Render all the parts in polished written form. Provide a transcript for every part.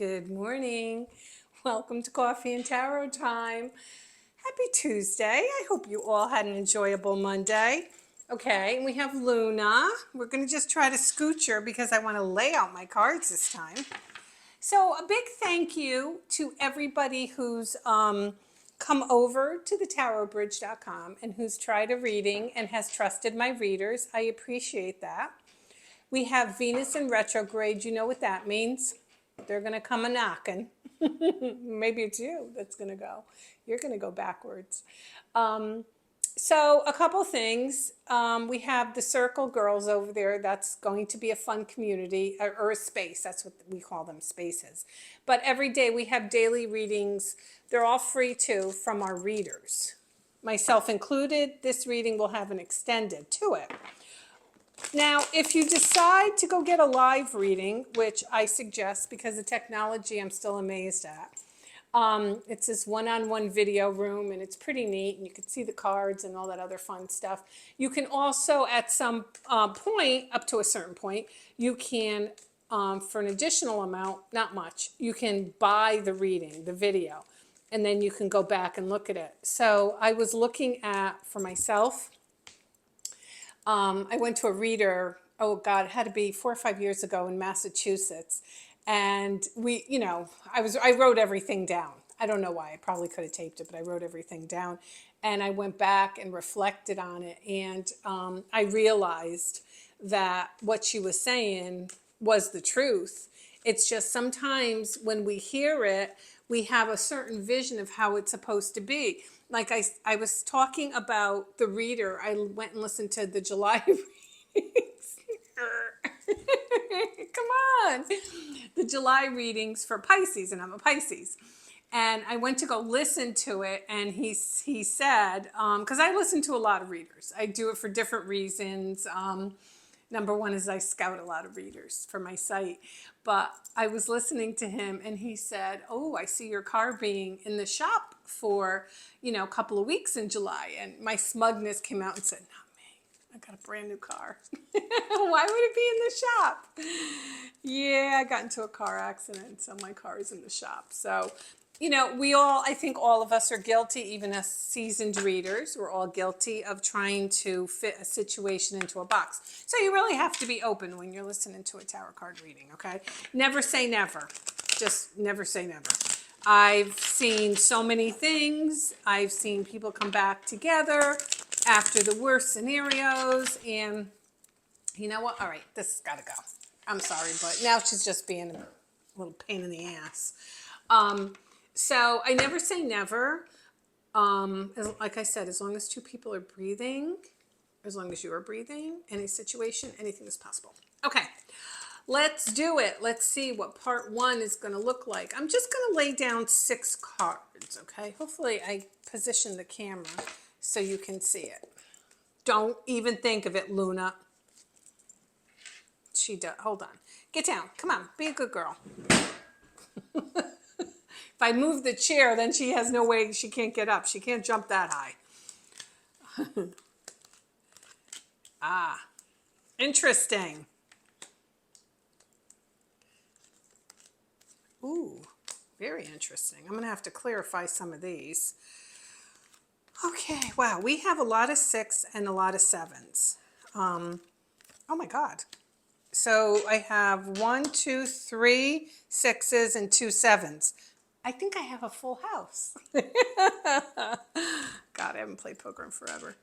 Good morning. Welcome to Coffee and Tarot time. Happy Tuesday. I hope you all had an enjoyable Monday. Okay, and we have Luna. We're going to just try to scooch her because I want to lay out my cards this time. So a big thank you to everybody who's come over to the tarotbridge.com and who's tried a reading and has trusted my readers. I appreciate that. We have Venus in retrograde. You know what that means? They're going to come a knocking. Maybe it's you that's going to go. You're going to go backwards. So a couple things. We have the Circle Girls over there. That's going to be a fun community or a space. That's what we call them, spaces. But every day we have daily readings. They're all free too from our readers. Myself included, this reading will have an extended to it. Now, if you decide to go get a live reading, which I suggest because the technology I'm still amazed at, it's this one-on-one video room and it's pretty neat and you can see the cards and all that other fun stuff. You can also at some point, up to a certain point, you can, for an additional amount, not much, you can buy the reading, the video, and then you can go back and look at it. So I was looking at, for myself, I went to a reader, oh God, it had to be 4 or 5 years ago in Massachusetts. And we, I wrote everything down. I don't know why, I probably could have taped it, but I wrote everything down. And I went back and reflected on it. And I realized that what she was saying was the truth. It's just sometimes when we hear it, we have a certain vision of how it's supposed to be. Like I was talking about the reader. I went and listened to the July readings. Come on. The July readings for Pisces, and I'm a Pisces. And I went to go listen to it, and he said, because I listen to a lot of readers. I do it for different reasons. Number one is I scout a lot of readers for my site. But I was listening to him and he said, oh, I see your car being in the shop for, a couple of weeks in July. And my smugness came out and said, not me. I got a brand new car. Why would it be in the shop? Yeah, I got into a car accident, so my car is in the shop. So, I think all of us are guilty, even us seasoned readers, we're all guilty of trying to fit a situation into a box. So you really have to be open when you're listening to a tarot card reading, okay? Never say never. Just never say never. I've seen so many things. I've seen people come back together after the worst scenarios, and you know what? All right, this has got to go. I'm sorry, but now she's just being a little pain in the ass. So I never say never. Like I said, as long as two people are breathing, as long as you are breathing, any situation, anything is possible. Okay, let's do it. Let's see what part one is going to look like. I'm just going to lay down 6 cards, okay? Hopefully I position the camera so you can see it. Don't even think of it, Luna. She does. Hold on. Get down. Come on. Be a good girl. If I move the chair, then she has no way, she can't get up. She can't jump that high. Interesting. Ooh, very interesting. I'm going to have to clarify some of these. Okay, wow, we have a lot of 6 and a lot of 7s. Oh my God. So I have 1, 2, 3 6s and 2 7s. I think I have a full house. God, I haven't played poker in forever.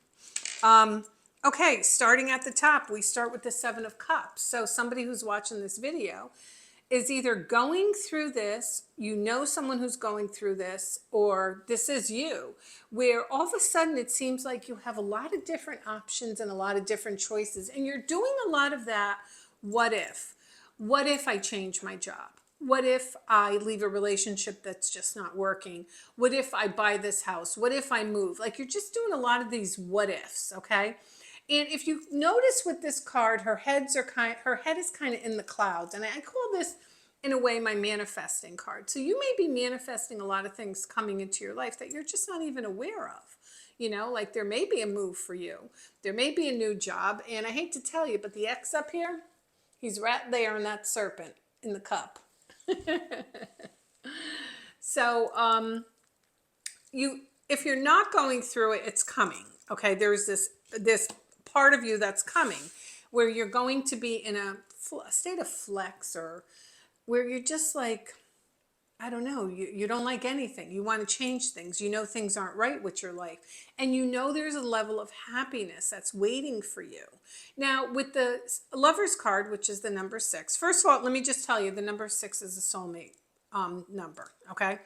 Okay, starting at the top, we start with the 7 of Cups. So somebody who's watching this video is either going through this, someone who's going through this, or this is you, where all of a sudden it seems like you have a lot of different options and a lot of different choices, and you're doing a lot of that what if. What if I change my job? What if I leave a relationship that's just not working? What if I buy this house? What if I move? Like, you're just doing a lot of these what ifs, okay? And if you notice with this card, her head is kind of in the clouds. And I call this, in a way, my manifesting card. So you may be manifesting a lot of things coming into your life that you're just not even aware of. Like there may be a move for you. There may be a new job. And I hate to tell you, but the X up here, he's right there in that serpent in the cup. So, if you're not going through it, it's coming. Okay, there's this part of you that's coming, where you're going to be in a state of flex, or where you're just like, I don't know, you don't like anything. You want to change things. You know things aren't right with your life. And you know there's a level of happiness that's waiting for you. Now, with the Lover's card, which is the number 6, first of all, let me just tell you, the number 6 is a soulmate number, okay?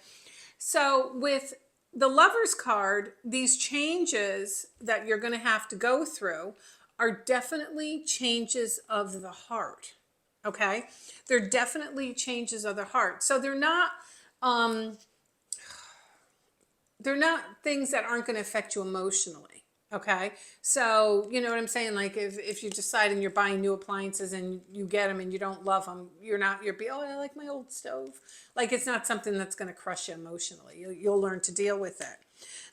So with the Lover's card, these changes that you're going to have to go through are definitely changes of the heart. Okay, they're definitely changes of the heart. So um, they're not things that aren't going to affect you emotionally. Okay, so you know what I'm saying. Like if you decide and you're buying new appliances and you get them and you don't love them, you're be, oh, I like my old stove. Like it's not something that's going to crush you emotionally. You'll learn to deal with it.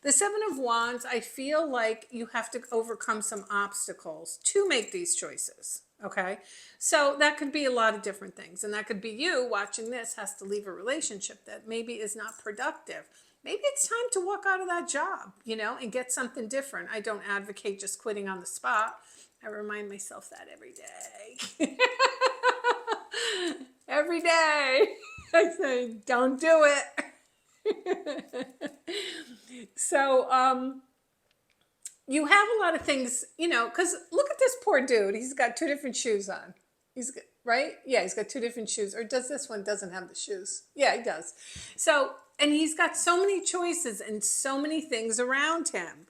The 7 of Wands, I feel like you have to overcome some obstacles to make these choices. Okay, so that could be a lot of different things, and that could be you watching this has to leave a relationship that maybe is not productive. Maybe it's time to walk out of that job, and get something different. I don't advocate just quitting on the spot. I remind myself that every day. Every day. I say, don't do it. So, you have a lot of things, because look at this poor dude. He's got 2 different shoes on. Right? Yeah, he's got 2 different shoes. Or does this one doesn't have the shoes? Yeah, he does. So, and he's got so many choices and so many things around him.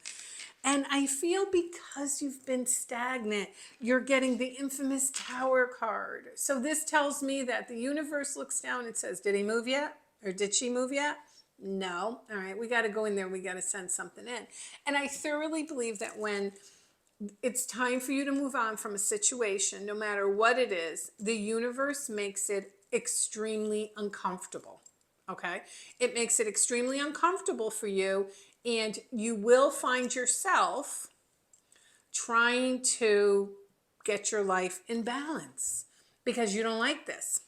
And I feel because you've been stagnant, you're getting the infamous Tower card. So this tells me that the universe looks down and says, did he move yet? Or did she move yet? No. All right, we got to go in there. We got to send something in. And I thoroughly believe that when it's time for you to move on from a situation, no matter what it is, the universe makes it extremely uncomfortable. Okay? It makes it extremely uncomfortable for you, and you will find yourself trying to get your life in balance because you don't like this.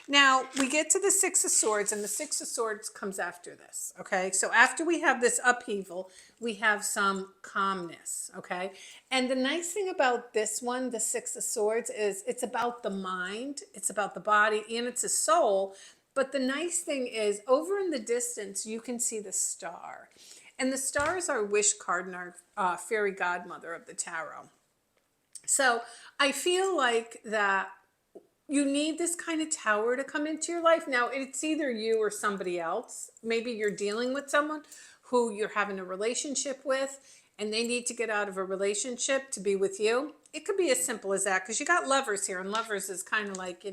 Now, we get to the 6 of Swords, and the 6 of Swords comes after this, okay? So after we have this upheaval, we have some calmness, okay? And the nice thing about this one, the 6 of Swords, is it's about the mind, it's about the body, and it's a soul. But the nice thing is, over in the distance, you can see the star. And the star is our wish card and our fairy godmother of the tarot. So I feel like that you need this kind of tower to come into your life. Now, it's either you or somebody else. Maybe you're dealing with someone who you're having a relationship with, and they need to get out of a relationship to be with you. It could be as simple as that, because you got Lovers here, and Lovers is kind of like,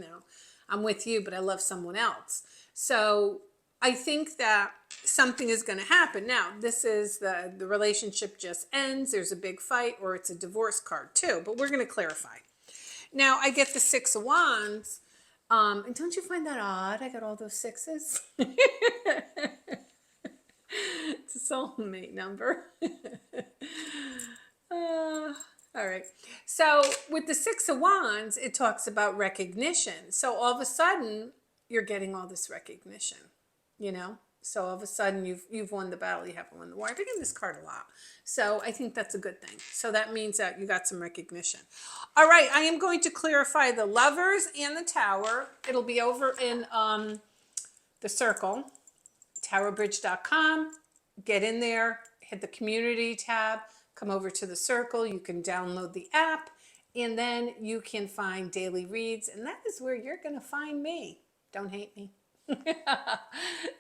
I'm with you, but I love someone else. So I think that something is going to happen. Now, this is the relationship just ends, there's a big fight, or it's a divorce card too, but we're going to clarify. Now, I get the 6 of Wands, and don't you find that odd? I got all those 6s. It's a soulmate number. All right. So with the 6 of Wands, it talks about recognition. So all of a sudden, you're getting all this recognition, So all of a sudden, you've won the battle. You haven't won the war. I get this card a lot. So I think that's a good thing. So that means that you got some recognition. All right, I am going to clarify the Lovers and the Tower. It'll be over in the circle, tarotbridge.com. Get in there, hit the community tab, come over to the circle. You can download the app, and then you can find daily reads, and that is where you're going to find me. Don't hate me.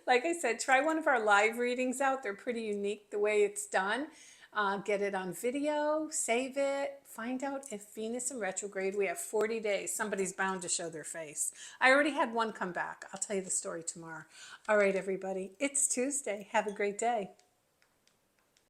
Like I said, try one of our live readings out. They're pretty unique the way it's done. Get it on video, save it, find out if Venus in retrograde. We have 40 days. Somebody's bound to show their face. I already had one come back. I'll tell you the story tomorrow. All right, everybody. It's Tuesday. Have a great day.